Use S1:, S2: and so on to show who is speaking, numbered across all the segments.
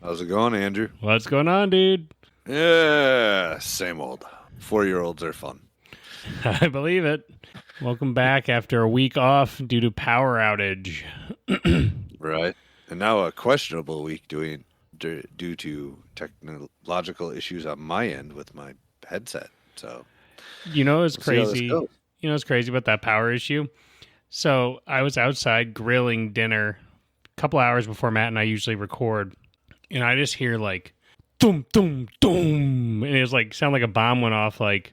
S1: How's it going, Andrew?
S2: What's going on, dude?
S1: Yeah, same old. 4-year-olds are fun.
S2: I believe it. Welcome back after a week off due to power outage.
S1: Right. And now a questionable week due to technological issues on my end with my headset. So,
S2: You know what's
S1: we'll see how this
S2: crazy?
S1: goes.
S2: You know what's crazy about that power issue? So I was outside grilling dinner a couple hours before Matt and I usually record, and I just hear like doom, doom, doom, and it was like sound like a bomb went off, like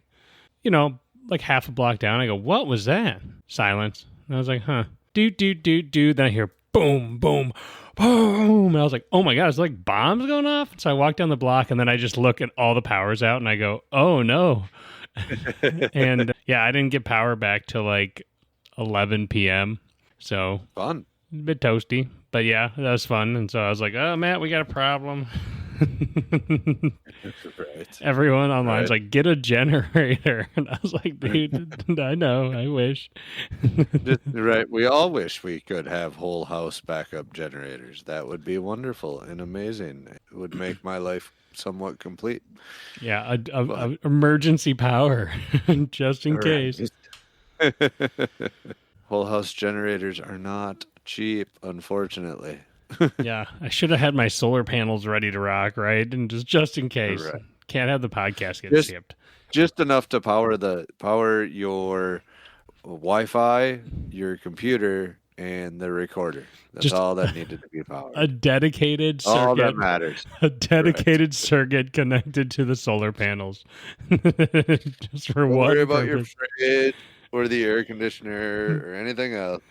S2: half a block down. I go, "What was that?" Silence. And I was like, "Huh." Doot, doot, doot, doot. Then I hear boom, boom, boom. And I was like, "Oh my god, it's like bombs going off." So I walk down the block, and then I just look at all the powers out, and I go, "Oh no." And yeah, I didn't get power back till like 11 p.m. So
S1: Fun.
S2: a bit toasty, but yeah, that was fun. And so I was like, "Oh, Matt, we got a problem."
S1: Right.
S2: Everyone online's
S1: Right.
S2: like, "Get a generator." And I was like, "Dude, I know, I wish."
S1: Right. We all wish we could have whole house backup generators. That would be wonderful and amazing. It would make my life somewhat complete.
S2: Yeah, a emergency power, just in case.
S1: Whole house generators are not cheap, unfortunately.
S2: Yeah, I should have had my solar panels ready to rock, right? And just in case.
S1: Right.
S2: Can't have the podcast get
S1: Just-
S2: shipped.
S1: Just enough to power your Wi-Fi, your computer, and the recorder. That's
S2: Just
S1: all that needed to be powered.
S2: A dedicated
S1: All that
S2: circuit,
S1: matters.
S2: a dedicated circuit connected to the solar panels, just for
S1: Don't
S2: one
S1: worry about your
S2: purpose.
S1: fridge or the air conditioner or anything else.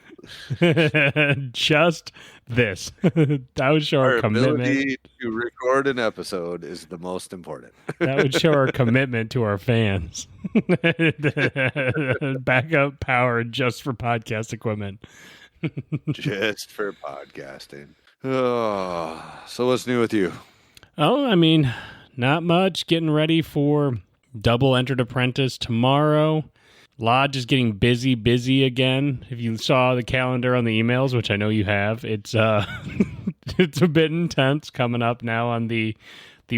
S2: Just this. That would show our commitment.
S1: Ability to record an episode is the most important.
S2: That would show our commitment to our fans. Backup power just for podcast equipment.
S1: Just for podcasting. Oh, so what's new with you?
S2: Oh, I mean, not much. Getting ready for Double Entered Apprentice tomorrow. Lodge is getting busy again. If you saw the calendar on the emails, which I know you have, it's it's a bit intense coming up now on the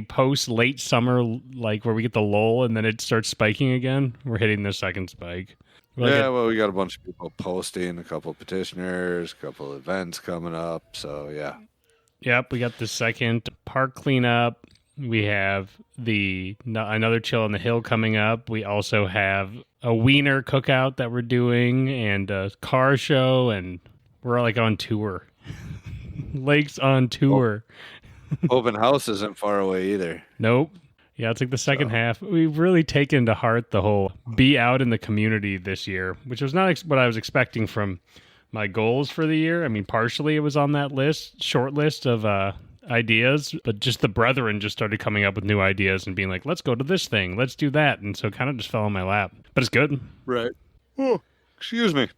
S2: post late summer, like where we get the lull and then it starts spiking again. We're hitting the second spike.
S1: We got a bunch of people posting, a couple petitioners, a couple events coming up. So yeah.
S2: Yep, we got the second park cleanup. We have another Chill on the Hill coming up. We also have a wiener cookout that we're doing and a car show, and we're like on tour. Lakes on tour.
S1: Open house isn't far away either.
S2: Nope. Yeah, it's like the second half. We've really taken to heart the whole be out in the community this year, which was not what I was expecting from my goals for the year. I mean, partially it was on that short list of ideas, but just the brethren just started coming up with new ideas and being like, let's go to this thing, let's do that. And so it kind of just fell in my lap, but it's good.
S1: Right. Oh, excuse me.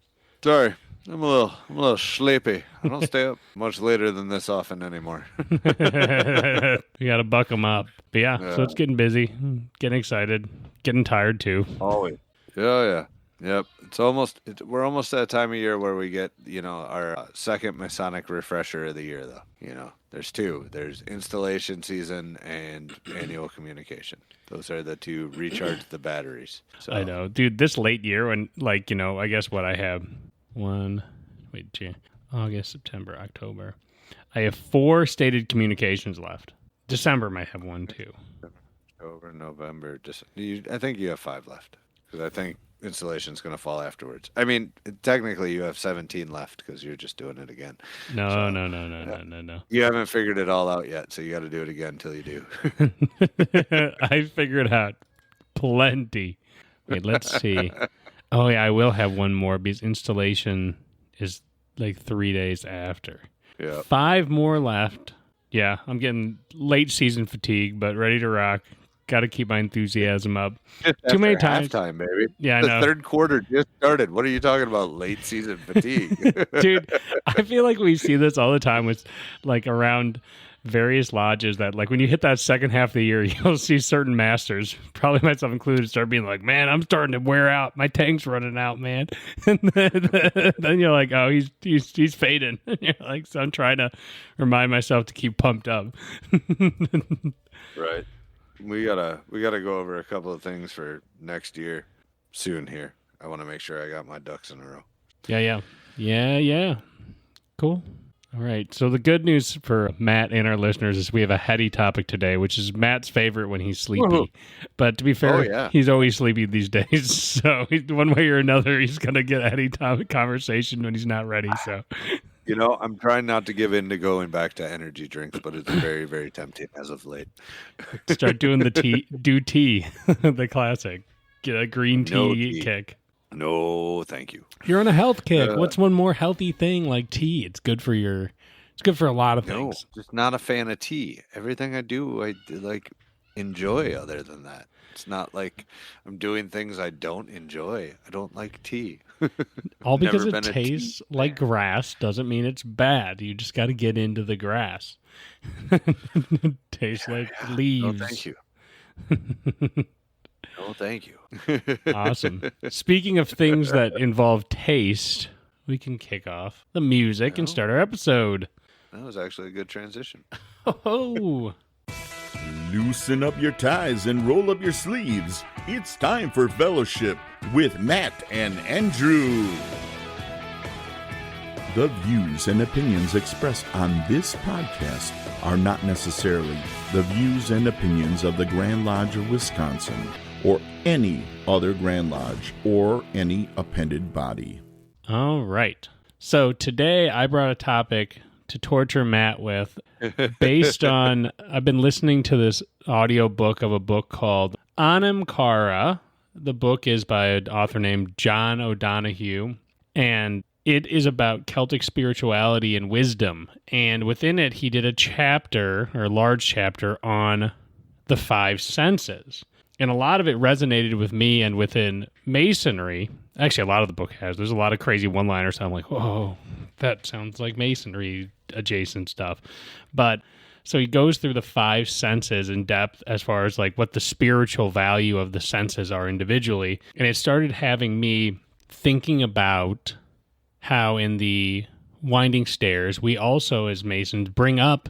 S1: Sorry. I'm a little sleepy. I don't stay up much later than this often anymore.
S2: We got to buck them up. But yeah, so it's getting busy, getting excited, getting tired too.
S1: Always. Yeah. Yep. We're almost at a time of year where we get, our second Masonic refresher of the year, though. There's two. There's installation season and annual communication. Those are the two recharge the batteries. So.
S2: I know, dude, this late year when, I guess what I have August, September, October. I have 4 stated communications left. December might have 1 too.
S1: October, November, I think you have 5 left because I think installation's going to fall afterwards. I mean, technically you have 17 left because you're just doing it again.
S2: No.
S1: You haven't figured it all out yet, so you got to do it again until you do.
S2: I figured out plenty. Wait, let's see. Oh yeah, I will have 1 more because installation is like 3 days after.
S1: Yeah.
S2: 5 more left. Yeah, I'm getting late season fatigue, but ready to rock. Got to keep my enthusiasm up. Too many times.
S1: Halftime, baby.
S2: Yeah, I
S1: the
S2: know.
S1: Third quarter just started. What are you talking about? Late season fatigue,
S2: Dude, I feel like we see this all the time with like around various lodges that, like, when you hit that second half of the year, you'll see certain masters, probably myself included, start being like, man, I'm starting to wear out. My tank's running out, man. And then you're like, oh, he's fading. And you're like, so I'm trying to remind myself to keep pumped up.
S1: Right. We gotta go over a couple of things for next year soon here. I want to make sure I got my ducks in a row.
S2: Yeah. Cool. All right. So the good news for Matt and our listeners is we have a heady topic today, which is Matt's favorite when he's sleepy. Woo-hoo. But to be fair, he's always sleepy these days. So one way or another, he's going to get a heady topic conversation when he's not ready. So,
S1: I'm trying not to give in to going back to energy drinks, but it's very, very tempting as of late.
S2: Start doing the tea, the classic. Get a green tea kick.
S1: No, thank you.
S2: You're on a health kick. What's one more healthy thing like tea? It's good for a lot of things.
S1: Just not a fan of tea. Everything I do, I like enjoy other than that. It's not like I'm doing things I don't enjoy. I don't like tea.
S2: All because it tastes like grass doesn't mean it's bad. You just got to get into the grass. It tastes like leaves.
S1: No, thank you. No, thank you.
S2: Awesome. Speaking of things that involve taste, we can kick off the music and start our episode.
S1: That was actually a good transition.
S2: Oh.
S3: Loosen up your ties and roll up your sleeves. It's time for Fellowship with Matt and Andrew. The views and opinions expressed on this podcast are not necessarily the views and opinions of the Grand Lodge of Wisconsin or any other Grand Lodge or any appended body.
S2: All right. So today I brought a topic to torture Matt with based on, I've been listening to this audio book of a book called Anam Cara. The book is by an author named John O'Donohue, and it is about Celtic spirituality and wisdom. And within it, he did a large chapter on the five senses. And a lot of it resonated with me and within Masonry. Actually, a lot of the book has. There's a lot of crazy one-liners. I'm like, whoa, that sounds like Masonry adjacent stuff. But so he goes through the five senses in depth as far as like what the spiritual value of the senses are individually. And it started having me thinking about how in the winding stairs, we also as Masons bring up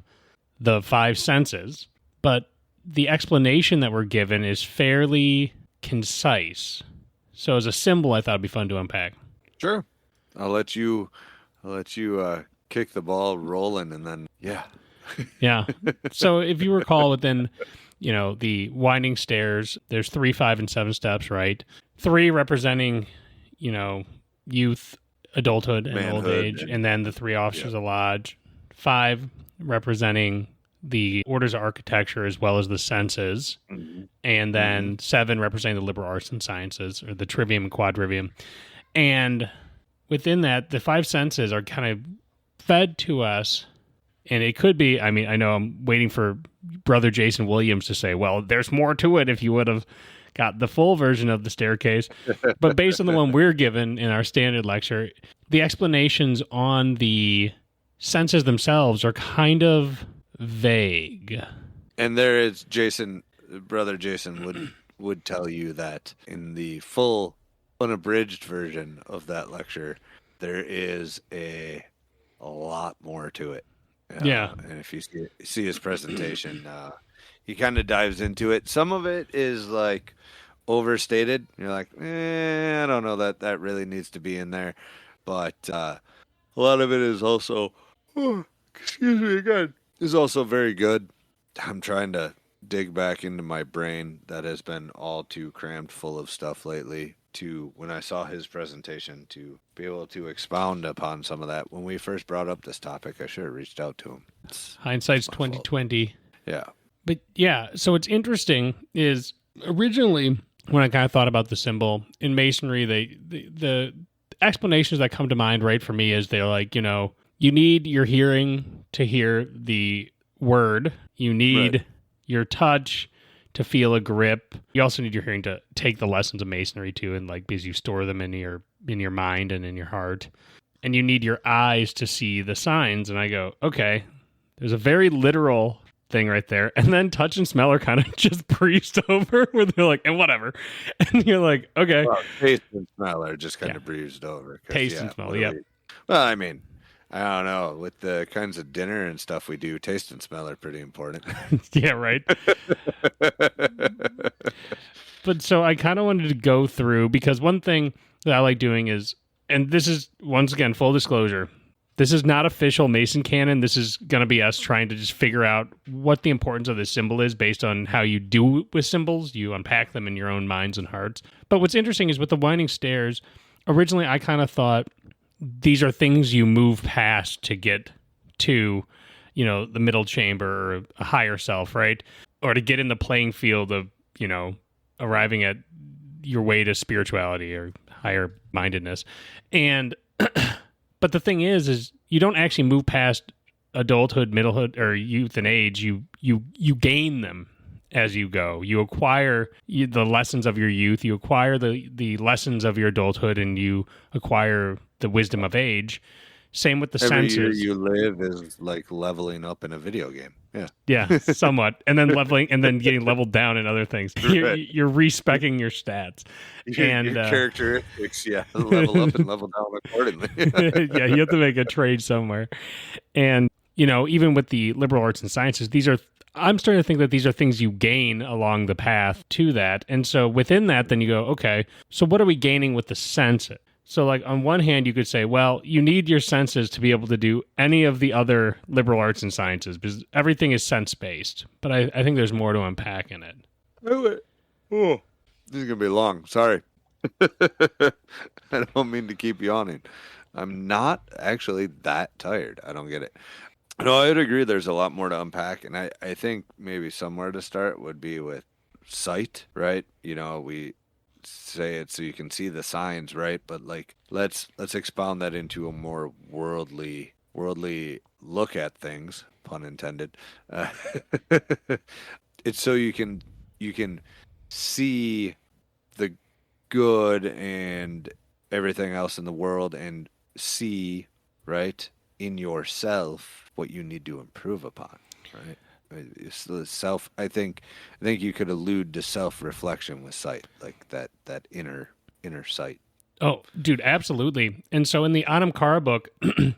S2: the five senses, but the explanation that we're given is fairly concise. So as a symbol, I thought it'd be fun to unpack.
S1: Sure. I'll let you kick the ball rolling and then,
S2: Yeah. So if you recall within, the winding stairs, there's 3, 5, and 7 steps, right? 3 representing, youth, adulthood, and old age. And then the 3 officers of lodge. 5 representing the orders of architecture as well as the senses. Mm-hmm. And then 7 representing the liberal arts and sciences, or the trivium and quadrivium. And within that, the 5 senses are kind of fed to us. And it could be, I know I'm waiting for Brother Jason Williams to say, well, there's more to it if you would have got the full version of the staircase. But based on the one we're given in our standard lecture, the explanations on the senses themselves are kind of vague.
S1: And there is Brother Jason would tell you that in the full unabridged version of that lecture, there is a lot more to it.
S2: Yeah.
S1: And if you see his presentation, he kind of dives into it. Some of it is like overstated. You're like, I don't know that really needs to be in there. But a lot of it is also, excuse me again, is also very good. I'm trying to dig back into my brain that has been all too crammed full of stuff lately to, when I saw his presentation, to be able to expound upon some of that. When we first brought up this topic, I should have reached out to him.
S2: Hindsight's 2020.
S1: Yeah.
S2: But yeah, so what's interesting is originally when I kind of thought about the symbol in Masonry, the explanations that come to mind right for me is they're like, you need your hearing to hear the word. You need your touch to feel a grip. You also need your hearing to take the lessons of Masonry too, and like because you store them in your mind and in your heart. And you need your eyes to see the signs. And I go, okay, There's a very literal thing right there. And then touch and smell are kind of just breezed over where they're like, and whatever. And you're like, okay.
S1: Well, taste and smell are just kind of breezed over.
S2: Taste and smell, yep.
S1: Well, I mean, I don't know. With the kinds of dinner and stuff we do, taste and smell are pretty important.
S2: Yeah, right. But so I kind of wanted to go through, because one thing that I like doing is, and this is, once again, full disclosure, this is not official Mason canon. This is going to be us trying to just figure out what the importance of this symbol is based on how you do with symbols. You unpack them in your own minds and hearts. But what's interesting is with the winding stairs, originally I kind of thought these are things you move past to get to, the middle chamber or a higher self, right? Or to get in the playing field of, arriving at your way to spirituality or higher mindedness. And but the thing is you don't actually move past adulthood, middlehood, or youth and age. You gain them as you go. You acquire the lessons of your youth. You acquire the lessons of your adulthood, and you acquire the wisdom of age. Same with the
S1: Every
S2: senses.
S1: year you live is like leveling up in a video game. Yeah.
S2: Yeah, somewhat. And then leveling, and then getting leveled down in other things.
S1: Right.
S2: You're respecing your stats.
S1: Your characteristics, level up and level down accordingly.
S2: Yeah, you have to make a trade somewhere. And, even with the liberal arts and sciences, I'm starting to think that these are things you gain along the path to that. And so within that, then you go, okay, so what are we gaining with the senses? So, like, on one hand, you could say, well, you need your senses to be able to do any of the other liberal arts and sciences because everything is sense-based. But I think there's more to unpack in it.
S1: Oh, this is going to be long. Sorry. I don't mean to keep yawning. I'm not actually that tired. I don't get it. No, I would agree there's a lot more to unpack. And I think maybe somewhere to start would be with sight, right? We say it so you can see the signs, right? But like let's expound that into a more worldly look at things, pun intended. It's so you can see the good and everything else in the world, and see right in yourself what you need to improve upon, right? It's the self. I think you could allude to self-reflection with sight, like that inner sight.
S2: Oh, dude, absolutely. And so in the Anam Cara book,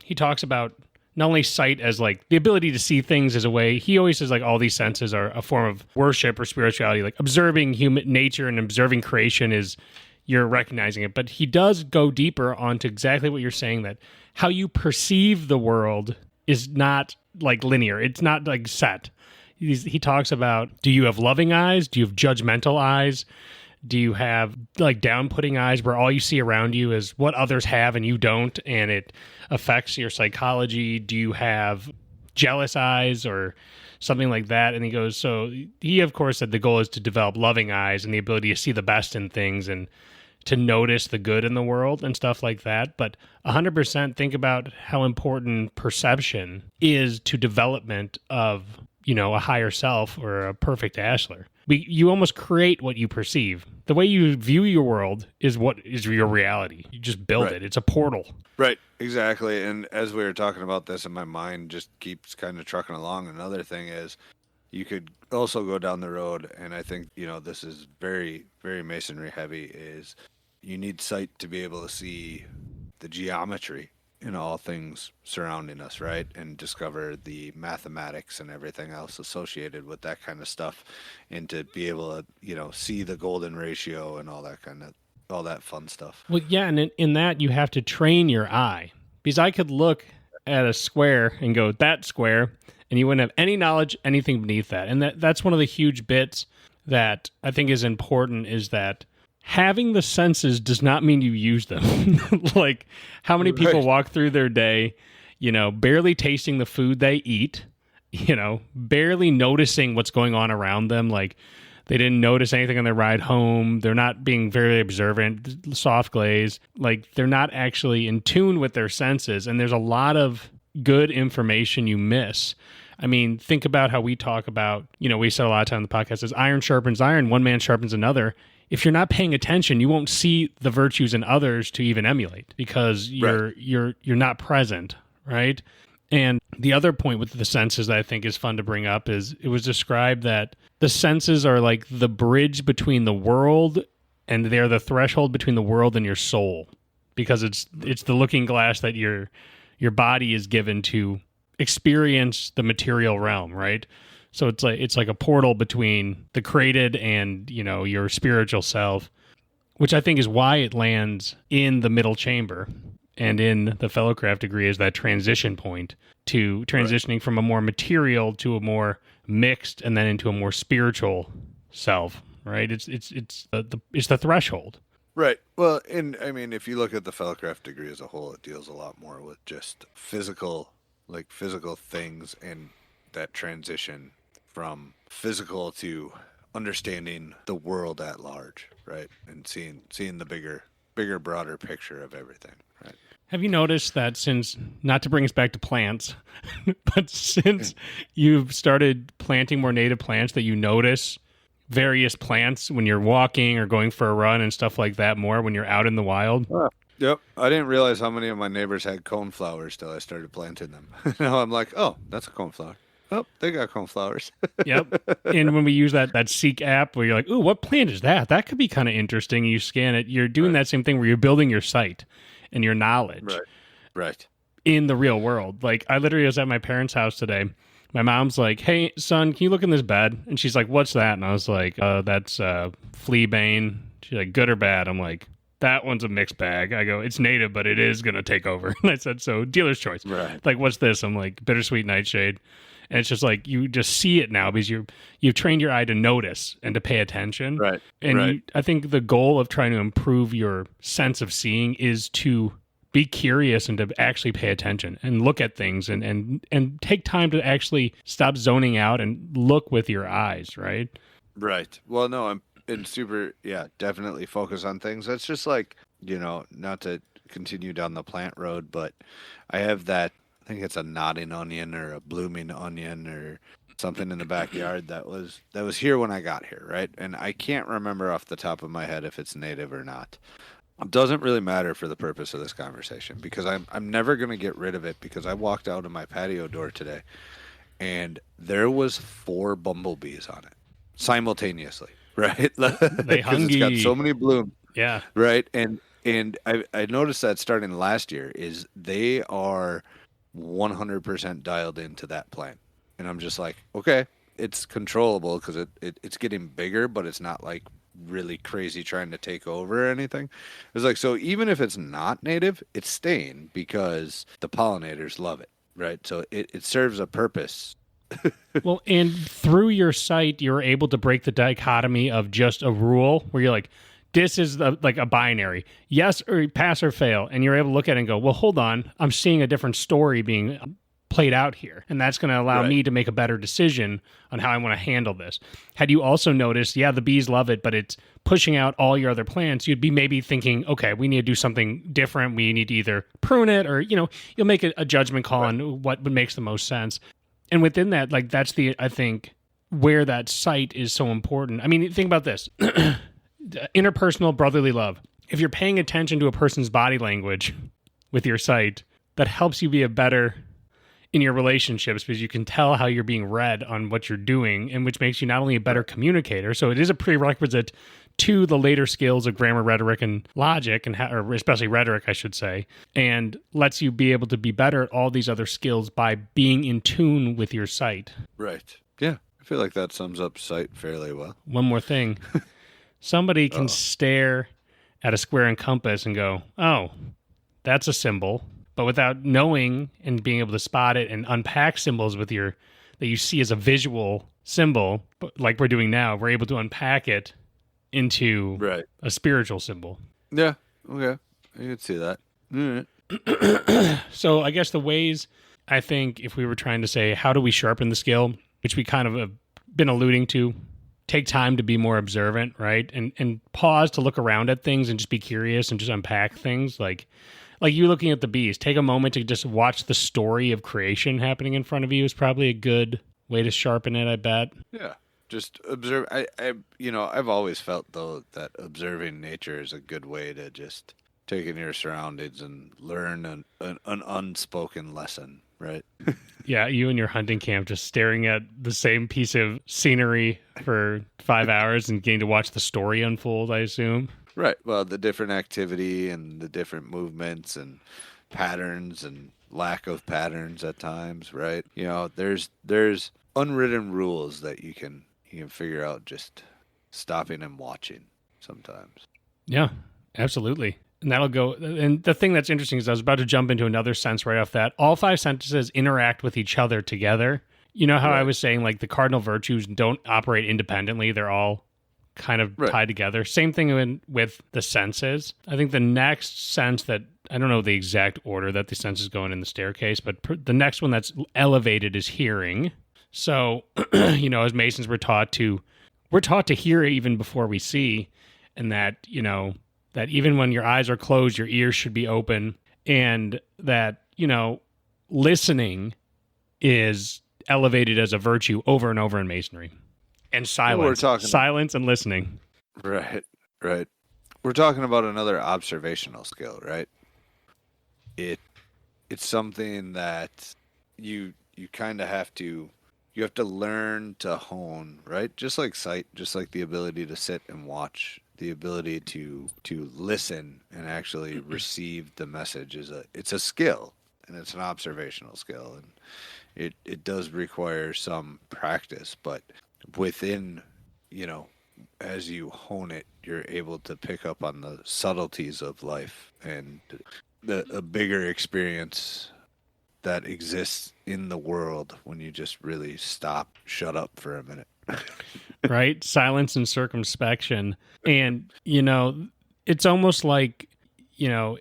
S2: he talks about not only sight as like the ability to see things as a way. He always says like all these senses are a form of worship or spirituality. Like observing human nature and observing creation is you're recognizing it. But he does go deeper onto exactly what you're saying, that how you perceive the world is not like linear. It's not like set. He talks about, do you have loving eyes? Do you have judgmental eyes? Do you have like down-putting eyes where all you see around you is what others have and you don't, and it affects your psychology? Do you have jealous eyes or something like that? And he goes, so he of course said the goal is to develop loving eyes and the ability to see the best in things and to notice the good in the world and stuff like that. But 100% think about how important perception is to development of, a higher self or a perfect Ashlar. You almost create what you perceive. The way you view your world is what is your reality. You just build it. It's a portal.
S1: Right, exactly. And as we were talking about this, and my mind just keeps kind of trucking along, another thing is you could also go down the road, and I think, this is very, very masonry heavy, is you need sight to be able to see the geometry in all things surrounding us, right? And discover the mathematics and everything else associated with that kind of stuff, and to be able to, see the golden ratio and all that fun stuff.
S2: Well, yeah, and in that you have to train your eye, because I could look at a square and go, that square, and you wouldn't have any knowledge, anything beneath that. And that's one of the huge bits that I think is important, is that having the senses does not mean you use them. Like, how many people walk through their day, barely tasting the food they eat, barely noticing what's going on around them. Like, they didn't notice anything on their ride home. They're not being very observant, soft glaze. Like, they're not actually in tune with their senses. And there's a lot of good information you miss. I mean, think about how we talk about, we said a lot of time in the podcast is iron sharpens iron, one man sharpens another. If you're not paying attention, you won't see the virtues in others to even emulate, because you're not present, right? And the other point with the senses that I think is fun to bring up is it was described that the senses are like the bridge between the world, and they're the threshold between the world and your soul, because it's the looking glass that your body is given to experience the material realm, right? So it's like a portal between the created and, you know, your spiritual self, which I think is why it lands in the middle chamber and in the Fellowcraft degree is that transition point to transitioning from a more material to a more mixed and then into a more spiritual self, right? It's the threshold.
S1: Right. Well, and I mean, if you look at the Fellowcraft degree as a whole, it deals a lot more with just physical things and that transition from physical to understanding the world at large, right? And seeing the bigger, broader picture of everything, right?
S2: Have you noticed that since, not to bring us back to plants, but since you've started planting more native plants, that you notice various plants when you're walking or going for a run and stuff like that more when you're out in the wild?
S1: Yep. I didn't realize how many of my neighbors had coneflowers till I started planting them. Now I'm like, oh, that's a coneflower. Oh, they got coneflowers.
S2: Yep. And when we use that Seek app where you're like, ooh, what plant is that? That could be kind of interesting. You scan it. You're doing that same thing where you're building your site and your knowledge
S1: Right.
S2: in the real world. Like, I literally was at my parents' house today. My mom's like, hey, son, can you look in this bed? And she's like, what's that? And I was like, that's fleabane. She's like, good or bad? I'm like, that one's a mixed bag. I go, it's native, but it is going to take over. And I said, so dealer's choice.
S1: Right.
S2: Like, what's this? I'm like, bittersweet nightshade. And it's just like, you just see it now because you've trained your eye to notice and to pay attention.
S1: Right.
S2: And I think the goal of trying to improve your sense of seeing is to be curious and to actually pay attention and look at things and take time to actually stop zoning out and look with your eyes, right?
S1: Right. Well, no, I'm in super, definitely focus on things. That's just like, you know, not to continue down the plant road, but I have that, I think it's a nodding onion or a blooming onion or something in the backyard that was here when I got here, right? And I can't remember off the top of my head if it's native or not. It doesn't really matter for the purpose of this conversation because I'm never going to get rid of it because I walked out of my patio door today and there was 4 bumblebees on it simultaneously, right?
S2: They
S1: Because it's got so many blooms.
S2: Yeah.
S1: Right. And I noticed that starting last year is they are 100% dialed into that plant. And I'm just like, okay, it's controllable because it's getting bigger, but it's not like really crazy trying to take over or anything. It's like, so even if it's not native, it's staying because the pollinators love it, right? So it serves a purpose.
S2: Well, and through your site, you're able to break the dichotomy of just a rule where you're like, this is like a binary, yes or pass or fail. And you're able to look at it and go, well, hold on, I'm seeing a different story being played out here. And that's going to allow me to make a better decision on how I want to handle this. Had you also noticed, the bees love it, but it's pushing out all your other plants, you'd be maybe thinking, okay, we need to do something different. We need to either prune it or, you'll make a judgment call on what makes the most sense. And within that, like, that's I think, where that site is so important. I mean, think about this. Interpersonal brotherly love. If you're paying attention to a person's body language with your site, that helps you be a better in your relationships because you can tell how you're being read on what you're doing, and which makes you not only a better communicator, so it is a prerequisite to the later skills of grammar, rhetoric, and logic, or especially rhetoric, I should say, and lets you be able to be better at all these other skills by being in tune with your site.
S1: Right. Yeah. I feel like that sums up site fairly well.
S2: One more thing. Somebody can stare at a square and compass and go, oh, that's a symbol. But without knowing and being able to spot it and unpack symbols that you see as a visual symbol, like we're doing now, we're able to unpack it into a spiritual symbol.
S1: Yeah. Okay. I could see that. All right.
S2: So I guess the ways, I think, if we were trying to say, how do we sharpen the skill, which we kind of have been alluding to, take time to be more observant, right? And pause to look around at things and just be curious and just unpack things. Like you looking at the bees, take a moment to just watch the story of creation happening in front of you is probably a good way to sharpen it, I bet.
S1: Yeah. Just observe. I've always felt, though, that observing nature is a good way to just take in your surroundings and learn an unspoken lesson, right?
S2: Yeah, you and your hunting camp just staring at the same piece of scenery for 5 hours and getting to watch the story unfold, I assume.
S1: Right. Well, the different activity and the different movements and patterns and lack of patterns at times, right? You know, there's unwritten rules that you can figure out just stopping and watching sometimes.
S2: Yeah, absolutely. And that'll go. And the thing that's interesting is I was about to jump into another sense right off that. All 5 senses interact with each other together. You know how I was saying, like, the cardinal virtues don't operate independently. They're all kind of tied together. Same thing with the senses. I think the next sense that, I don't know the exact order that the senses go in the staircase, but the next one that's elevated is hearing. So, you know, as Masons, we're taught to hear even before we see, and that, you know, that even when your eyes are closed, your ears should be open, and that, you know, listening is elevated as a virtue over and over in Masonry. And silence. Silence and listening.
S1: Right, right. We're talking about another observational skill, right? It's something that you kind of have to learn to hone, right? Just like sight, just like the ability to sit and watch, the ability to listen and actually receive the message it's a skill, and it's an observational skill, and it does require some practice, but within, you know, as you hone it, you're able to pick up on the subtleties of life and a bigger experience that exists in the world when you just really shut up for a minute.
S2: Right? Silence and circumspection. And, you know, it's almost like, you know,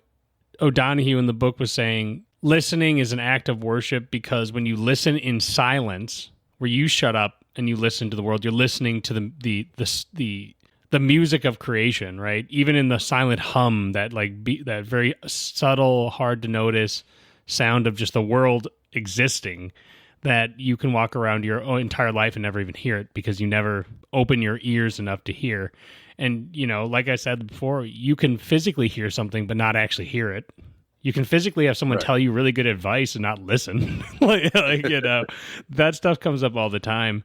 S2: O'Donohue in the book was saying, listening is an act of worship, because when you listen in silence, where you shut up and you listen to the world, you're listening to the music of creation, right? Even in the silent hum, that that very subtle, hard to notice sound of just the world existing, that you can walk around your entire life and never even hear it, because you never open your ears enough to hear. And, you know, like I said before, you can physically hear something but not actually hear it. You can physically have someone tell you really good advice and not listen. like, you know, that stuff comes up all the time.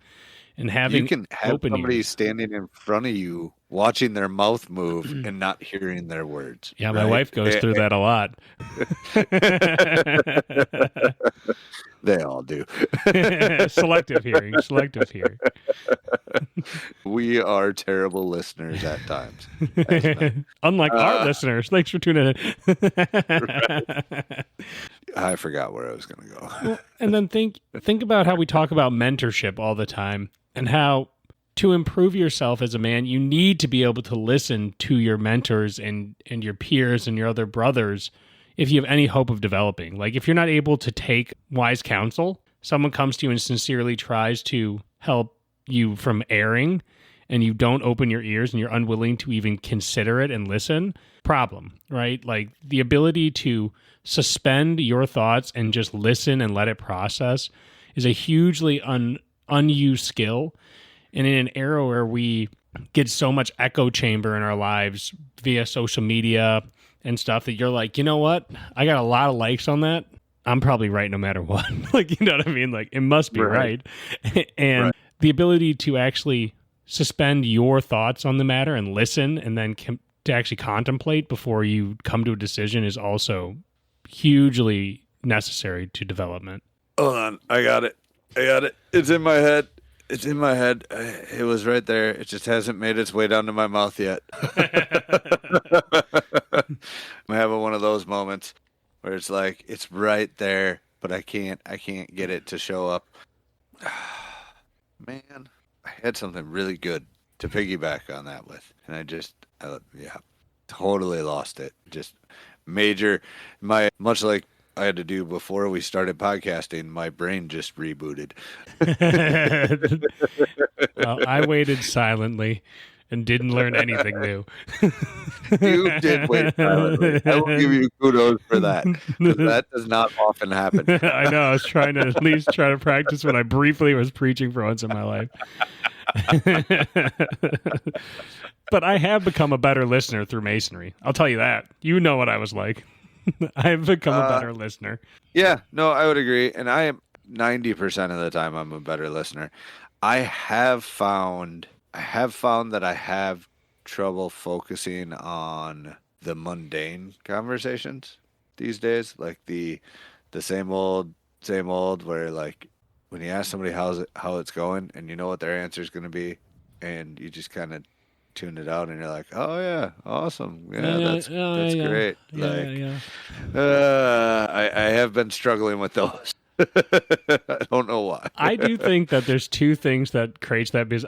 S2: And you
S1: can have somebody ears standing in front of you, watching their mouth move and not hearing their words.
S2: Yeah, my wife goes through that a lot.
S1: They all do.
S2: Selective hearing.
S1: We are terrible listeners at times.
S2: Unlike our listeners. Thanks for tuning in.
S1: I forgot where I was going to go.
S2: Well, and then think about how we talk about mentorship all the time, and how to improve yourself as a man, you need to be able to listen to your mentors and your peers and your other brothers if you have any hope of developing. Like, if you're not able to take wise counsel, someone comes to you and sincerely tries to help you from erring, and you don't open your ears and you're unwilling to even consider it and listen, problem, right? Like, the ability to suspend your thoughts and just listen and let it process is a hugely unused skill. And in an era where we get so much echo chamber in our lives via social media and stuff, that you're like, you know what? I got a lot of likes on that. I'm probably right no matter what. Like, you know what I mean? Like, it must be right. And the ability to actually suspend your thoughts on the matter and listen, and then to actually contemplate before you come to a decision, is also hugely necessary to development.
S1: Hold on. I got it. It's in my head. It was right there. It just hasn't made its way down to my mouth yet. I'm having one of those moments where it's like, it's right there, but I can't get it to show up. Man, I had something really good to piggyback on that with, and I totally lost it. Just much like I had to do before we started podcasting, my brain just rebooted.
S2: Well, I waited silently and didn't learn anything new.
S1: You did wait silently. I will give you kudos for that. That does not often happen.
S2: I know. I was trying to at least try to practice when I briefly was preaching for once in my life. But I have become a better listener through Masonry. I'll tell you that. You know what I was like. I've become a better listener.
S1: Yeah, no, I would agree. And I am 90% of the time I'm a better listener. I have found that I have trouble focusing on the mundane conversations these days, like the same old where like when you ask somebody how it's going and you know what their answer is going to be and you just kind of tune it out and you're like, "Oh yeah, awesome. Yeah, that's
S2: Yeah.
S1: great."
S2: Yeah,
S1: Like
S2: yeah.
S1: I have been struggling with those. I don't know why.
S2: I do think that there's two things that creates that because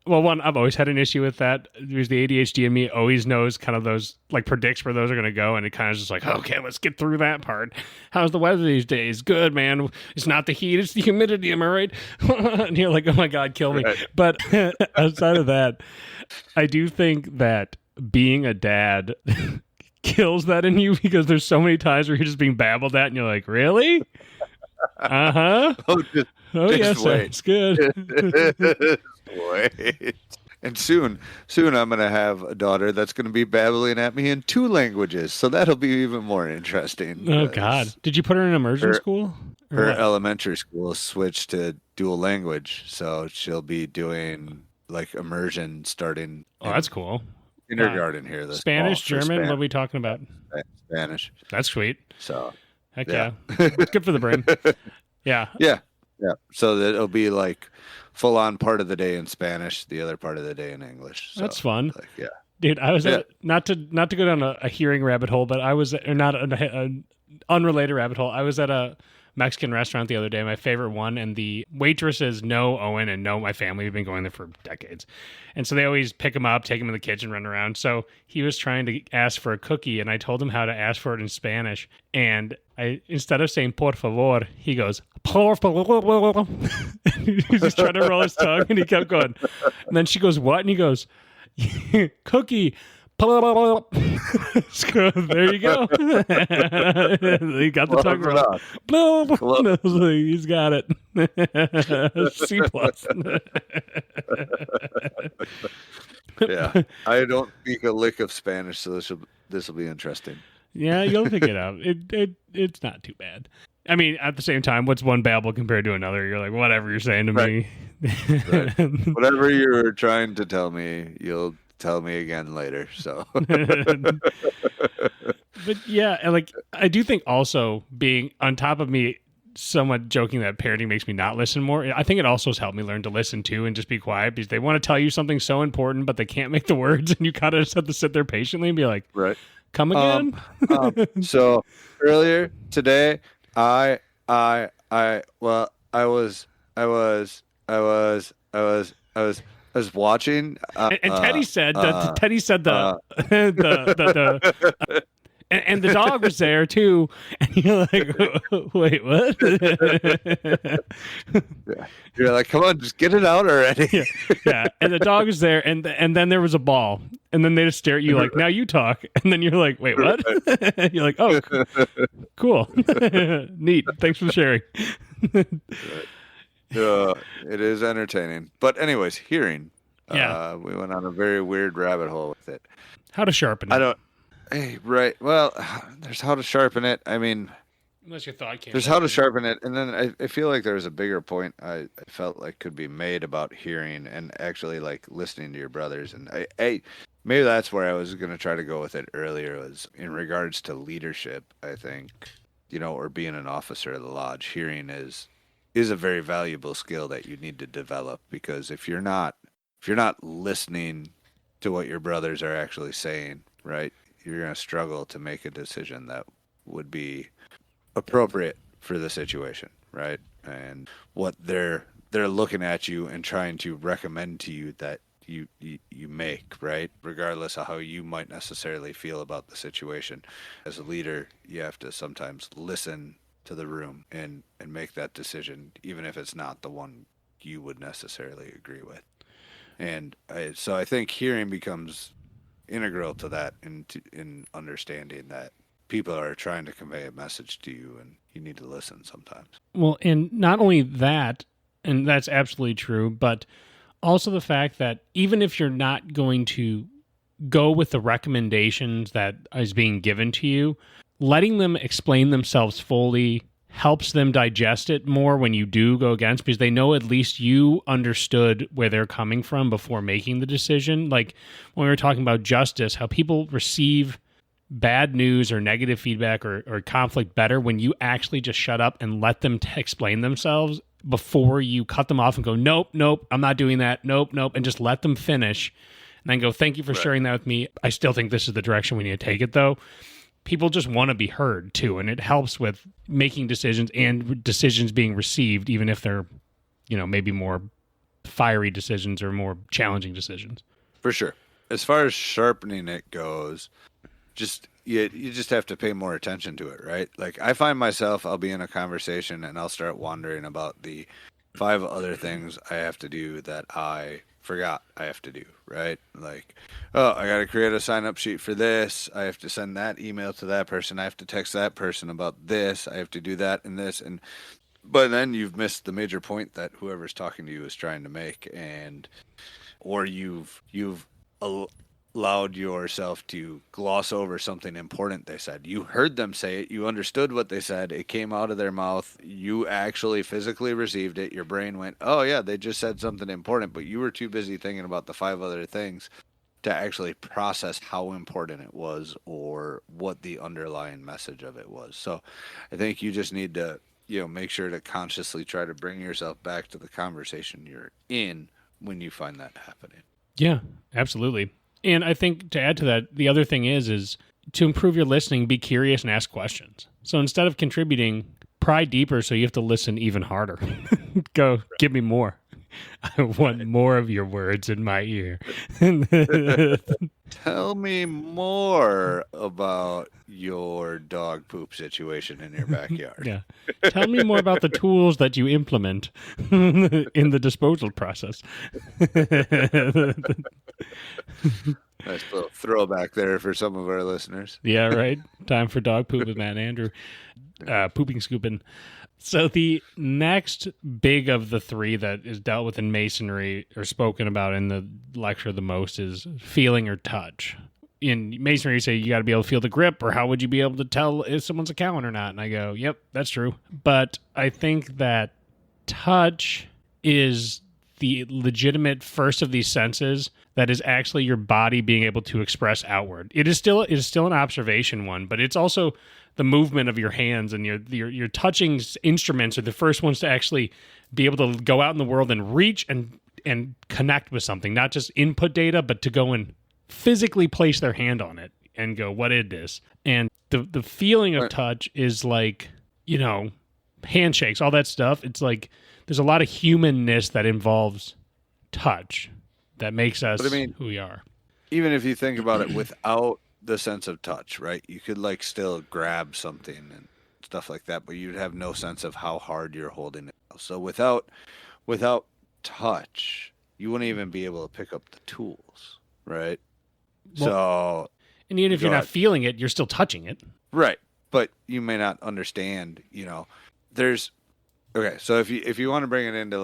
S2: one, I've always had an issue with that because the ADHD in me always knows kind of those, like predicts where those are going to go. And it kind of just like, okay, let's get through that part. How's the weather these days? Good, man. It's not the heat, it's the humidity. Am I right? And you're like, oh my God, kill me.
S1: Right.
S2: But outside of that, I do think that being a dad kills that in you because there's so many times where you're just being babbled at and you're like, really? Uh-huh.
S1: Oh,
S2: Oh,
S1: just
S2: yes,
S1: wait.
S2: it's good.
S1: Wait. And soon I'm going to have a daughter that's going to be babbling at me in 2 languages. So that'll be even more interesting.
S2: Oh, God. Did you put her in immersion school? Or
S1: Her
S2: what?
S1: elementary school switched to dual language. So she'll be doing like immersion starting
S2: Oh, that's cool.
S1: kindergarten here. This
S2: Spanish,
S1: fall for
S2: German? What are we talking about?
S1: Spanish.
S2: That's sweet.
S1: So
S2: Heck
S1: Yeah.
S2: yeah. It's good for the brain. Yeah.
S1: yeah. So that it'll be like full on part of the day in Spanish, the other part of the day in English. So,
S2: That's fun.
S1: like, yeah.
S2: Dude, I was
S1: Yeah.
S2: not to go down a hearing rabbit hole, but I was or not an unrelated rabbit hole. I was at a Mexican restaurant the other day, my favorite one, and the waitresses know Owen and know my family. We've been going there for decades. And so they always pick him up, take him in the kitchen, run around. So he was trying to ask for a cookie, and I told him how to ask for it in Spanish. And instead of saying por favor, he goes, por favor. He's just trying to roll his tongue, and he kept going. And then she goes, what? And he goes, cookie. So there you go. He got the tongue roll. He's got it. C plus.
S1: Yeah. I don't speak a lick of Spanish, so this will be interesting.
S2: Yeah, you'll pick it up. It's not too bad. I mean, at the same time, what's one babble compared to another? You're like, whatever you're saying to me.
S1: Right. Whatever you're trying to tell me, you'll tell me again later. So
S2: But yeah, and like I do think also being on top of me somewhat joking that parenting makes me not listen more. I think it also has helped me learn to listen too and just be quiet because they want to tell you something so important, but they can't make the words, and you kind of just have to sit there patiently and be like,
S1: right.
S2: come again?
S1: So earlier today, I was watching.
S2: And Teddy said that. Teddy said the and the dog was there too. And you're like, wait, what?
S1: Yeah. You're like, come on, just get it out already.
S2: Yeah. And the dog was there, and then there was a ball, and then they just stare at you like, now you talk, and then you're like, wait, what? You're like, oh, cool, neat. Thanks for sharing.
S1: It is entertaining. But anyways, hearing.
S2: Yeah.
S1: We went on a very weird rabbit hole with it.
S2: How to sharpen it.
S1: Hey, right. Well, there's how to sharpen it. I mean,
S2: Unless your thought came.
S1: there's how to sharpen it. And then I feel like there's a bigger point I felt like could be made about hearing and actually like listening to your brothers. And I maybe that's where I was going to try to go with it earlier, was in regards to leadership. I think, or being an officer of the lodge, hearing is a very valuable skill that you need to develop, because if you're not listening to what your brothers are actually saying, right, you're going to struggle to make a decision that would be appropriate for the situation, right? And what they're looking at you and trying to recommend to you that you make, right? Regardless of how you might necessarily feel about the situation. As a leader, you have to sometimes listen to the room and make that decision, even if it's not the one you would necessarily agree with. And so I think hearing becomes integral to that, in understanding that people are trying to convey a message to you and you need to listen sometimes.
S2: Well, and not only that, and that's absolutely true, but also the fact that even if you're not going to go with the recommendations that is being given to you, letting them explain themselves fully helps them digest it more when you do go against, because they know at least you understood where they're coming from before making the decision. Like when we were talking about justice, how people receive bad news or negative feedback or conflict better when you actually just shut up and let them explain themselves before you cut them off and go, nope, I'm not doing that. Nope. And just let them finish and then go, thank you for sharing that with me. I still think this is the direction we need to take it, though. People just want to be heard, too. And it helps with making decisions and decisions being received, even if they're, maybe more fiery decisions or more challenging decisions.
S1: For sure. As far as sharpening it goes, you just have to pay more attention to it, right? Like I find myself, I'll be in a conversation and I'll start wondering about the 5 other things I have to do that I forgot I have to do, right? Like, oh, I got to create a sign-up sheet for this. I have to send that email to that person. I have to text that person about this. I have to do that and this. But then you've missed the major point that whoever's talking to you is trying to make, or you've allowed yourself to gloss over something important they said. You heard them say it. You understood what they said. It came out of their mouth. You actually physically received it. Your brain went, oh, yeah, they just said something important, but you were too busy thinking about the 5 other things to actually process how important it was or what the underlying message of it was. So I think you just need to, make sure to consciously try to bring yourself back to the conversation you're in when you find that happening.
S2: Yeah, absolutely. And I think to add to that, the other thing is to improve your listening, be curious and ask questions. So instead of contributing, pry deeper so you have to listen even harder. Go, give me more. I want more of your words in my ear.
S1: Tell me more about your dog poop situation in your backyard.
S2: Yeah. Tell me more about the tools that you implement in the disposal process.
S1: Nice little throwback there for some of our listeners.
S2: Yeah, right. Time for dog poop with Matt and Andrew. Pooping scooping. So the next big of the 3 that is dealt with in Masonry or spoken about in the lecture the most is feeling or touch. In Masonry, you say you got to be able to feel the grip, or how would you be able to tell if someone's a cowan or not? And I go, yep, that's true. But I think that touch is the legitimate first of these senses that is actually your body being able to express outward. It is still an observation one, but it's also the movement of your hands, and your touching instruments are the first ones to actually be able to go out in the world and reach and connect with something, not just input data, but to go and physically place their hand on it and go, what is this? And the feeling of touch is like, handshakes, all that stuff. It's like there's a lot of humanness that involves touch that makes us who we are.
S1: Even if you think about it without the sense of touch, right? You could still grab something and stuff like that, but you'd have no sense of how hard you're holding it. So without touch, you wouldn't even be able to pick up the tools, right?
S2: Well, and even if you're not feeling it, you're still touching it.
S1: Right. But you may not understand, there's okay. So if you want to bring it into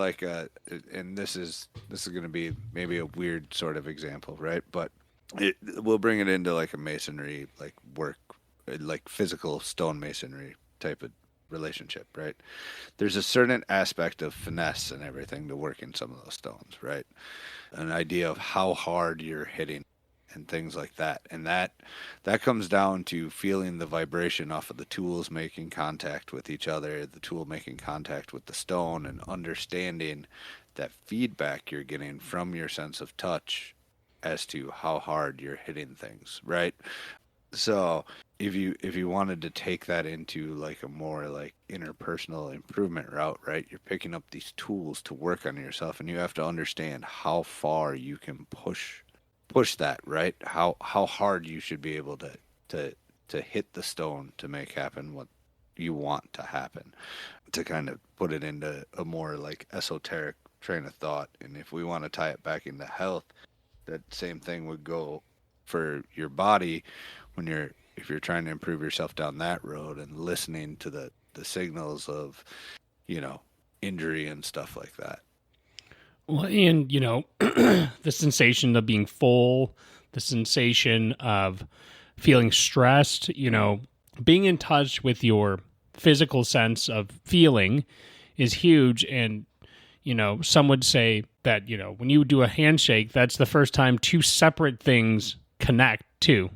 S1: and this is going to be maybe a weird sort of example, right? But we'll bring it into a masonry, work, physical stone masonry type of relationship, right? There's a certain aspect of finesse and everything to working some of those stones, right? An idea of how hard you're hitting and things like that. And that comes down to feeling the vibration off of the tools making contact with each other, the tool making contact with the stone, and understanding that feedback you're getting from your sense of touch as to how hard you're hitting things, right? So if you wanted to take that into a more interpersonal improvement route, right? You're picking up these tools to work on yourself, and you have to understand how far you can push that, right? How hard you should be able to hit the stone to make happen what you want to happen, to kind of put it into a more esoteric train of thought. And if we want to tie it back into health, that same thing would go for your body if you're trying to improve yourself down that road, and listening to the signals of injury and stuff like that.
S2: Well, and the sensation of being full, the sensation of feeling stressed, being in touch with your physical sense of feeling is huge. And, some would say that, when you do a handshake, that's the first time two separate things connect too.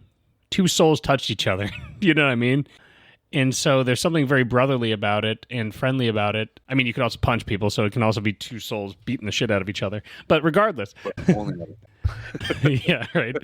S2: Two souls touched each other. You know what I mean? And so there's something very brotherly about it and friendly about it. I mean, you could also punch people, so it can also be two souls beating the shit out of each other. But regardless. Yeah, right.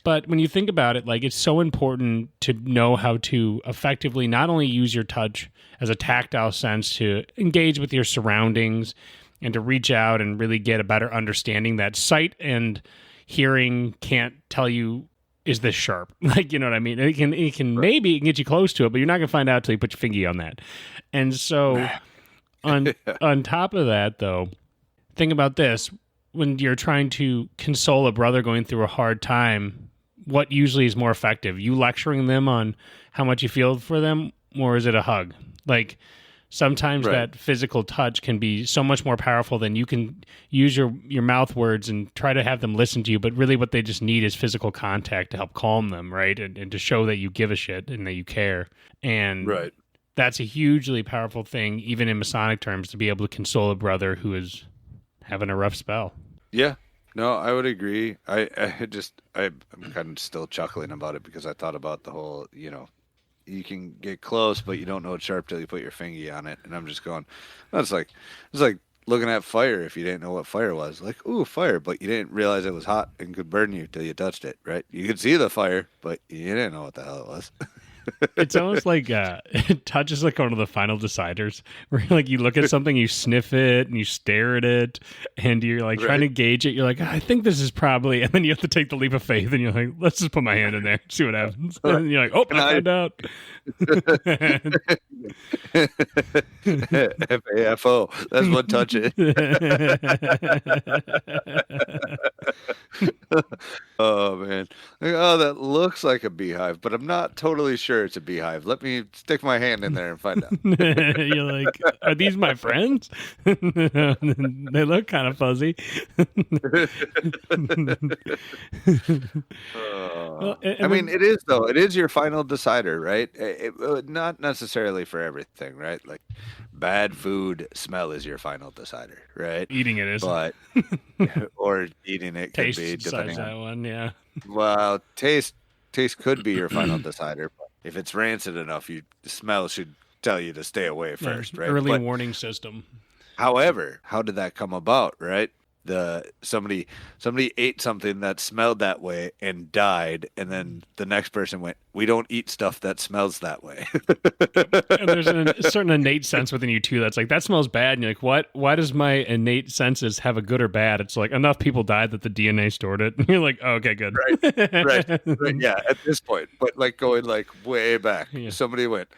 S2: But when you think about it, like, it's so important to know how to effectively not only use your touch as a tactile sense to engage with your surroundings and to reach out and really get a better understanding that sight and hearing can't tell you, is this sharp? Like, you know what I mean? It can maybe get you close to it, but you're not going to find out until you put your finger on that. And so on top of that, though, think about this. When you're trying to console a brother going through a hard time, what usually is more effective? You lecturing them on how much you feel for them, or is it a hug? Like, sometimes that physical touch can be so much more powerful than you can use your mouth words and try to have them listen to you. But really what they just need is physical contact to help calm them, right? And to show that you give a shit and that you care. And that's a hugely powerful thing, even in Masonic terms, to be able to console a brother who is having a rough spell.
S1: Yeah. No, I would agree. I'm kind of still chuckling about it because I thought about the whole, you can get close, but you don't know it's sharp till you put your finger on it. And I'm just going, it's like looking at fire if you didn't know what fire was. Like, ooh, fire, but you didn't realize it was hot and could burn you till you touched it, right? You could see the fire, but you didn't know what the hell it was.
S2: It's almost like touch is like one of the final deciders where like you look at something, you sniff it and you stare at it and you're like trying to gauge it. You're like, I think this is probably, and then you have to take the leap of faith and you're like, let's just put my hand in there, see what happens. And you're like, oh, I found out.
S1: FAFO. That's what touch is. Oh, man. Oh, that looks like a beehive, but I'm not totally sure it's a beehive. Let me stick my hand in there and find out.
S2: You're like, are these my friends? They look kind of fuzzy.
S1: I mean, it is, though. It is your final decider, right? Not necessarily for everything, right? Like, bad food smell is your final decider, right?
S2: Eating it is.
S1: But, or eating it could
S2: taste
S1: be depending
S2: that one, yeah.
S1: Well, taste could be your final decider. But if it's rancid enough, the smell should tell you to stay away first, right?
S2: Early warning system.
S1: However, how did that come about, right? Somebody ate something that smelled that way and died, and then the next person went, we don't eat stuff that smells that way.
S2: And there's a certain innate sense within you too that's like, that smells bad, and you're like, what? Why does my innate senses have a good or bad? It's like, enough people died that the DNA stored it. And you're like, oh, okay, good.
S1: Right. Yeah, at this point. But like going like way back. Yeah. Somebody went,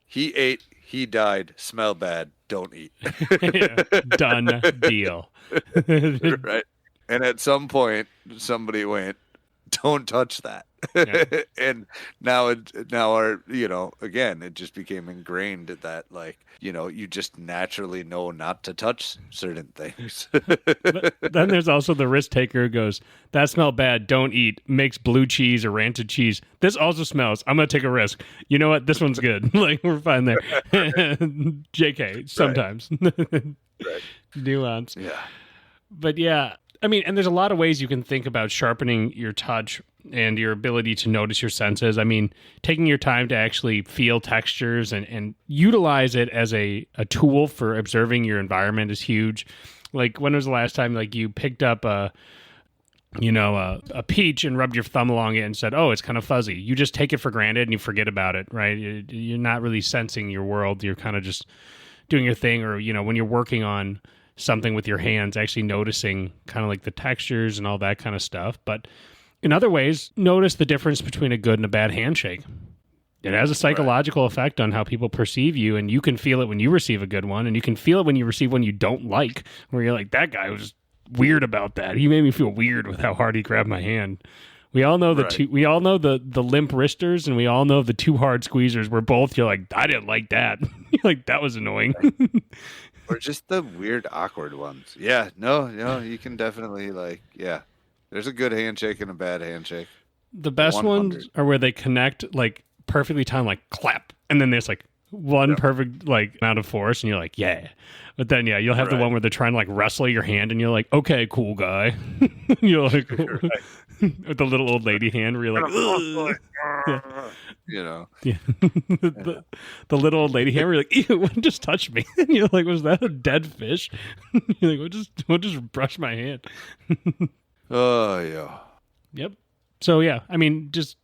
S1: he ate, he died, smell bad, don't eat.
S2: Yeah, done deal.
S1: Right. And at some point, somebody went, don't touch that. Yeah. And now again, it just became ingrained that, like, you just naturally know not to touch certain things.
S2: But then there's also the risk taker who goes, that smell bad, don't eat, makes blue cheese or rancid cheese. This also smells, I'm going to take a risk. You know what? This one's good. Like, we're fine there. JK, sometimes.
S1: Right.
S2: Nuance.
S1: Yeah.
S2: But yeah, I mean, and there's a lot of ways you can think about sharpening your touch and your ability to notice your senses. I mean, taking your time to actually feel textures and utilize it as a tool for observing your environment is huge. Like, when was the last time, like, you picked up a peach and rubbed your thumb along it and said, oh, it's kind of fuzzy. You just take it for granted and you forget about it, right? You're not really sensing your world. You're kind of just doing your thing. Or, when you're working on something with your hands, actually noticing kind of like the textures and all that kind of stuff. But in other ways, notice the difference between a good and a bad handshake. It has a psychological effect on how people perceive you, and you can feel it when you receive a good one, and you can feel it when you receive one you don't like, where you're like, that guy was weird about that. He made me feel weird with how hard he grabbed my hand. We all know we all know the limp wristers, and we all know the too hard squeezers where both you're like, I didn't like that. You're like, that was annoying.
S1: Or just the weird, awkward ones. Yeah, no, you can definitely, like, yeah. There's a good handshake and a bad handshake.
S2: The best 100. Ones are where they connect, like, perfectly timed, like clap, and then there's like one perfect like amount of force, and you're like, yeah. But then you'll have the one where they're trying to like wrestle your hand, and you're like, okay, cool guy. You're like with the little old lady hand, where you're like, the little old lady hand, where you're like, ew, what just touched me? And you're like, was that a dead fish? You're like, what just brushed my hand?
S1: Oh yeah.
S2: Yep. So yeah, I mean, just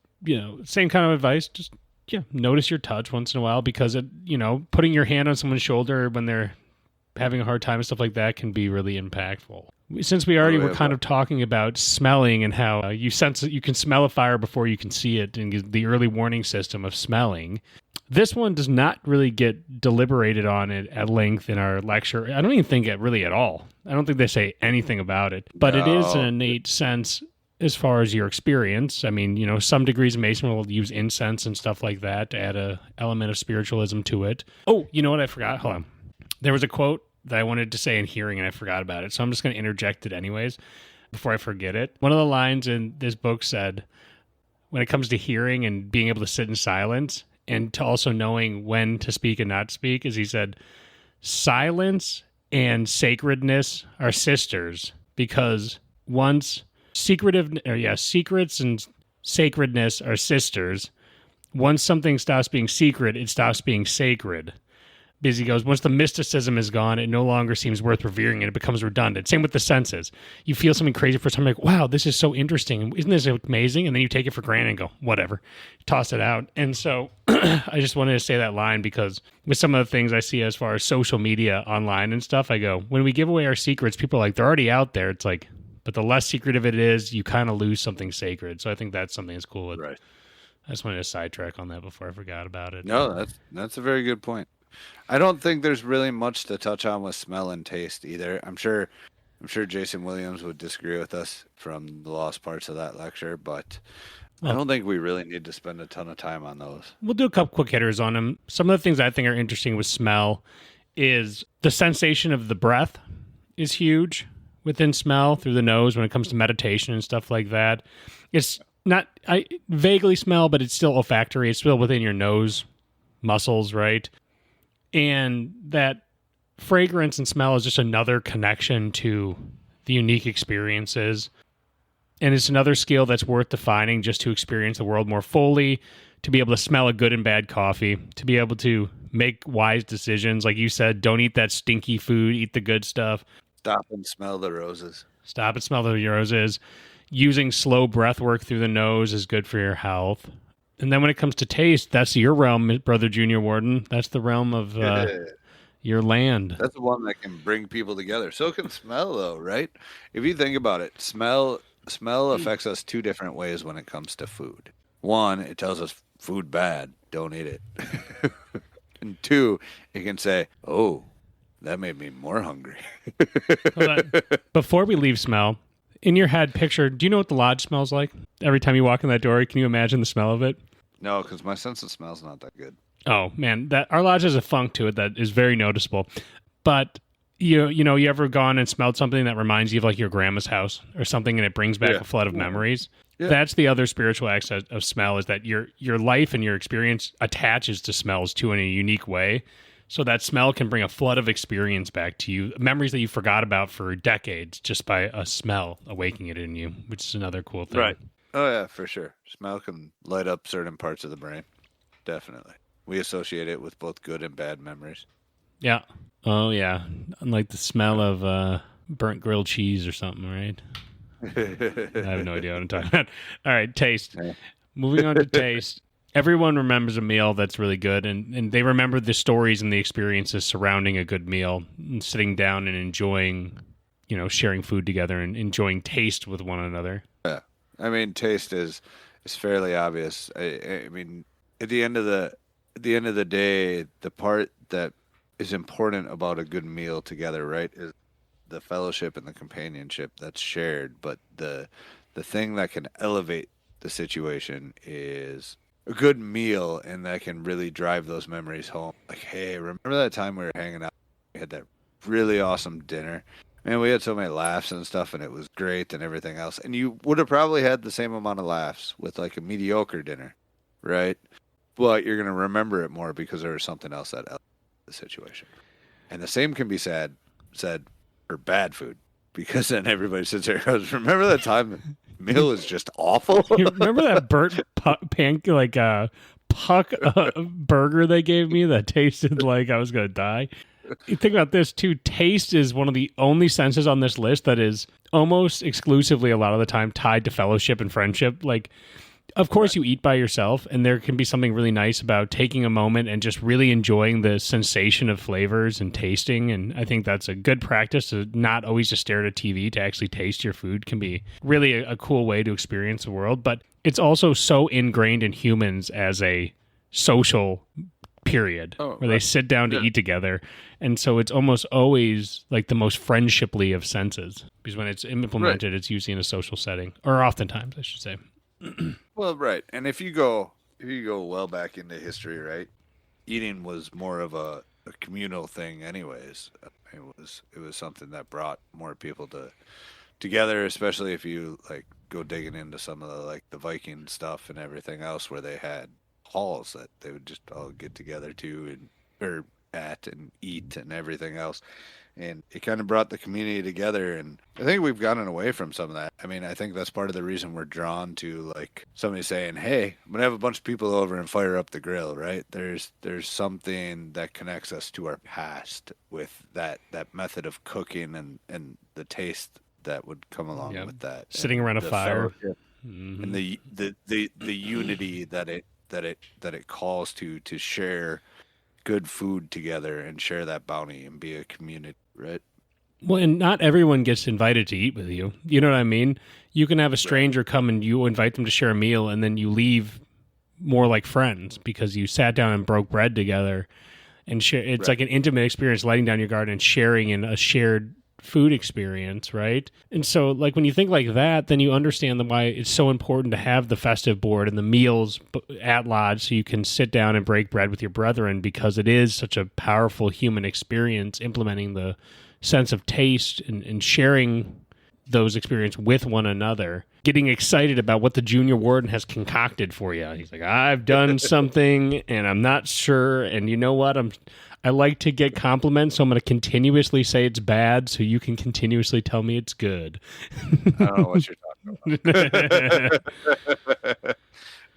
S2: same kind of advice. Just notice your touch once in a while, because it, putting your hand on someone's shoulder when they're having a hard time and stuff like that can be really impactful. Since we already were kind of talking about smelling and how you can smell a fire before you can see it, and the early warning system of smelling, this one does not really get deliberated on it at length in our lecture. I don't even think it really at all. I don't think they say anything about it, but it is an innate sense as far as your experience. I mean, some degrees of Masonry will use incense and stuff like that to add a element of spiritualism to it. Oh, you know what I forgot? Hold on. There was a quote that I wanted to say in hearing, and I forgot about it. So I'm just going to interject it anyways before I forget it. One of the lines in this book said, when it comes to hearing and being able to sit in silence and to also knowing when to speak and not speak, is he said, silence and sacredness are sisters, because once secrets and sacredness are sisters. Once something stops being secret, it stops being sacred. Because he goes, once the mysticism is gone, it no longer seems worth revering, and it becomes redundant. Same with the senses. You feel something crazy for something, like, wow, this is so interesting. Isn't this amazing? And then you take it for granted and go, whatever, toss it out. And so I just wanted to say that line, because with some of the things I see as far as social media online and stuff, I go, when we give away our secrets, people are like, they're already out there. It's like, but the less secretive it is, you kind of lose something sacred. So I think that's something that's cool.
S1: Right.
S2: I just wanted to sidetrack on that before I forgot about it.
S1: No, that's a very good point. I don't think there's really much to touch on with smell and taste either. I'm sure Jason Williams would disagree with us from the lost parts of that lecture, but I don't think we really need to spend a ton of time on those.
S2: We'll do a couple quick hitters on them. Some of the things I think are interesting with smell is the sensation of the breath is huge within smell through the nose when it comes to meditation and stuff like that. It's not, I vaguely smell, but it's still olfactory. It's still within your nose muscles, right? And that fragrance and smell is just another connection to the unique experiences. And it's another skill that's worth defining, just to experience the world more fully, to be able to smell a good and bad coffee, to be able to make wise decisions. Like you said, don't eat that stinky food, eat the good stuff.
S1: Stop and smell the roses.
S2: Stop and smell the roses. Using slow breath work through the nose is good for your health. And then when it comes to taste, that's your realm, Brother Junior Warden. That's the realm of your land.
S1: That's the one that can bring people together. So can smell, though, right? If you think about it, smell affects us two different ways when it comes to food. One, it tells us food bad, don't eat it. And two, it can say, oh, that made me more hungry.
S2: Before we leave smell, in your head, picture, do you know what the lodge smells like? Every time you walk in that door, can you imagine the smell of it?
S1: No, because my sense of smell is not that good.
S2: Oh, man, our lodge has a funk to it that is very noticeable. But you ever gone and smelled something that reminds you of like your grandma's house or something, and it brings back a flood of memories? Yeah. That's the other spiritual aspect of smell, is that your life and your experience attaches to smells too in a unique way. So that smell can bring a flood of experience back to you, memories that you forgot about for decades, just by a smell awakening it in you, which is another cool thing.
S1: Right. Oh, yeah, for sure. Smell can light up certain parts of the brain. Definitely. We associate it with both good and bad memories.
S2: Yeah. Oh, yeah. Unlike the smell of burnt grilled cheese or something, right? I have no idea what I'm talking about. All right, taste. Yeah. Moving on to taste. Everyone remembers a meal that's really good, and they remember the stories and the experiences surrounding a good meal, and sitting down and enjoying, sharing food together and enjoying taste with one another.
S1: Yeah, I mean, taste is fairly obvious. I mean, at the end of the day, the part that is important about a good meal together, right, is the fellowship and the companionship that's shared. But the thing that can elevate the situation is a good meal, and that can really drive those memories home. Like, hey, remember that time we were hanging out? We had that really awesome dinner. Man, we had so many laughs and stuff, and it was great and everything else. And you would have probably had the same amount of laughs with like a mediocre dinner, right? but you're going to remember it more because there was something else that elevated the situation. And the same can be said for bad food, because then everybody sits there and goes, remember that time the meal is just awful?
S2: You remember that burnt puck burger they gave me that tasted like I was going to die? You think about this too. Taste is one of the only senses on this list that is almost exclusively a lot of the time tied to fellowship and friendship. Like, of course, you eat by yourself, and there can be something really nice about taking a moment and just really enjoying the sensation of flavors and tasting. And I think that's a good practice, to not always just stare at a TV, to actually taste your food can be really a cool way to experience the world. But it's also so ingrained in humans as a social period where they sit down to eat together. And so it's almost always like the most friendshiply of senses, because when it's implemented, it's usually in a social setting, or oftentimes, I should say.
S1: Well, right. And if you go well back into history, right, eating was more of a communal thing anyways. It was something that brought more people together, especially if you like go digging into some of the Viking stuff and everything else, where they had halls that they would just all get together to and eat and everything else. And it kind of brought the community together. And I think we've gotten away from some of that. I mean, I think that's part of the reason we're drawn to like somebody saying, hey, I'm going to have a bunch of people over and fire up the grill, right? There's something that connects us to our past with that method of cooking and the taste that would come along with that.
S2: Sitting around a fire.
S1: And the unity that it calls to share good food together and share that bounty and be a community, right?
S2: Well, and not everyone gets invited to eat with you. You know what I mean? You can have a stranger come and you invite them to share a meal, and then you leave more like friends because you sat down and broke bread together and share. It's like an intimate experience, lighting down your garden and sharing in a shared food experience, right? And so like when you think like that, then you understand why it's so important to have the festive board and the meals at lodge, so you can sit down and break bread with your brethren, because it is such a powerful human experience, implementing the sense of taste and sharing those experiences with one another, getting excited about what the junior warden has concocted for you. He's like, I've done something and I'm not sure, and you know what, I like to get compliments, so I'm going to continuously say it's bad so you can continuously tell me it's good.
S1: I don't know what you're talking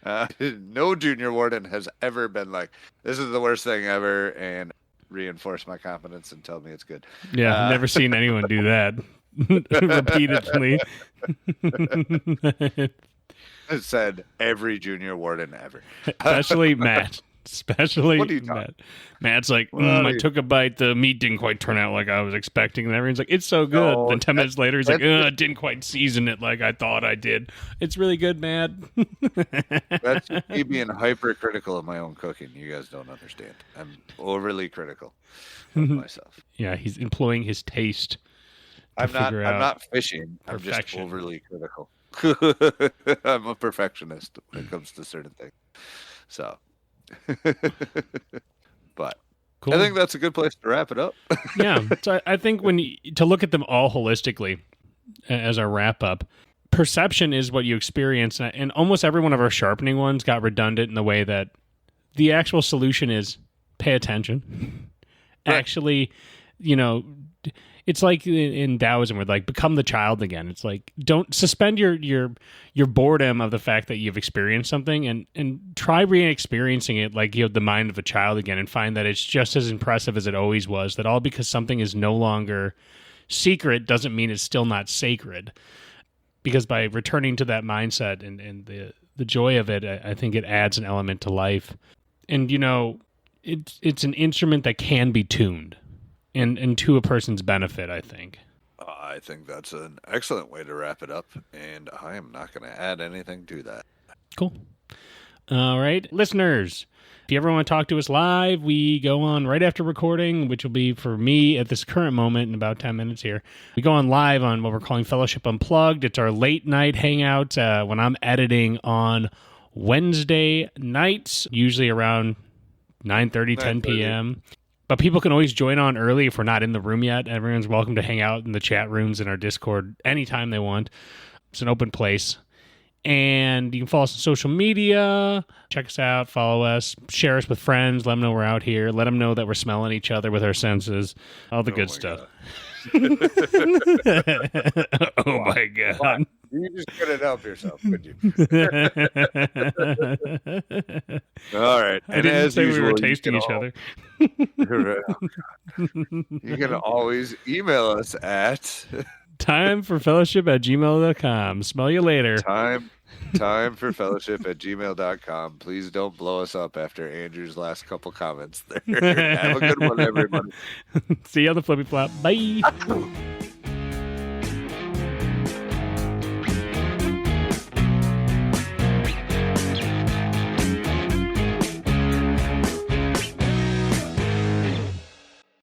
S1: about. No junior warden has ever been like, this is the worst thing ever, and reinforce my confidence and tell me it's good.
S2: Yeah, I've never seen anyone do that repeatedly.
S1: It said every junior warden ever.
S2: Especially Matt. Especially
S1: what are you
S2: Matt. Matt's like, I took a bite. The meat didn't quite turn out like I was expecting. And everyone's like, it's so good.
S1: No,
S2: then 10 minutes later, he's like, I didn't quite season it like I thought I did. It's really good, Matt.
S1: That's me being hypercritical of my own cooking. You guys don't understand. I'm overly critical of myself.
S2: Yeah, he's employing his taste.
S1: I'm not fishing. I'm just overly critical. I'm a perfectionist when it comes to certain things. So. But cool. I think that's a good place to wrap it up.
S2: Yeah, so I think to look at them all holistically as our wrap up, perception is what you experience, and almost every one of our sharpening ones got redundant in the way that the actual solution is pay attention. Right. Actually, it's like in Taoism, where like become the child again. It's like don't suspend your boredom of the fact that you've experienced something and try re-experiencing it like you have the mind of a child again, and find that it's just as impressive as it always was. That all because something is no longer secret doesn't mean it's still not sacred. Because by returning to that mindset and the joy of it, I think it adds an element to life. And it's an instrument that can be tuned. And to a person's benefit, I think.
S1: I think that's an excellent way to wrap it up, and I am not going to add anything to that.
S2: Cool. All right, listeners, if you ever want to talk to us live, we go on right after recording, which will be for me at this current moment in about 10 minutes here. We go on live on what we're calling Fellowship Unplugged. It's our late night hangout when I'm editing on Wednesday nights, usually around 9:30, 10 p.m., But people can always join on early if we're not in the room yet. Everyone's welcome to hang out in the chat rooms in our Discord anytime they want. It's an open place. And you can follow us on social media. Check us out, follow us, share us with friends, let them know we're out here, let them know that we're smelling each other with our senses, all the good stuff. Oh my God.
S1: You just couldn't help yourself, could you? All right.
S2: I didn't
S1: as
S2: say
S1: usual,
S2: we were tasting each other.
S1: You can always email us at
S2: timeforfellowship@gmail.com. Smell you later.
S1: timeforfellowship@gmail.com. Please don't blow us up after Andrew's last couple comments there. Have a good one, everybody.
S2: See you on the flippy flop. Bye.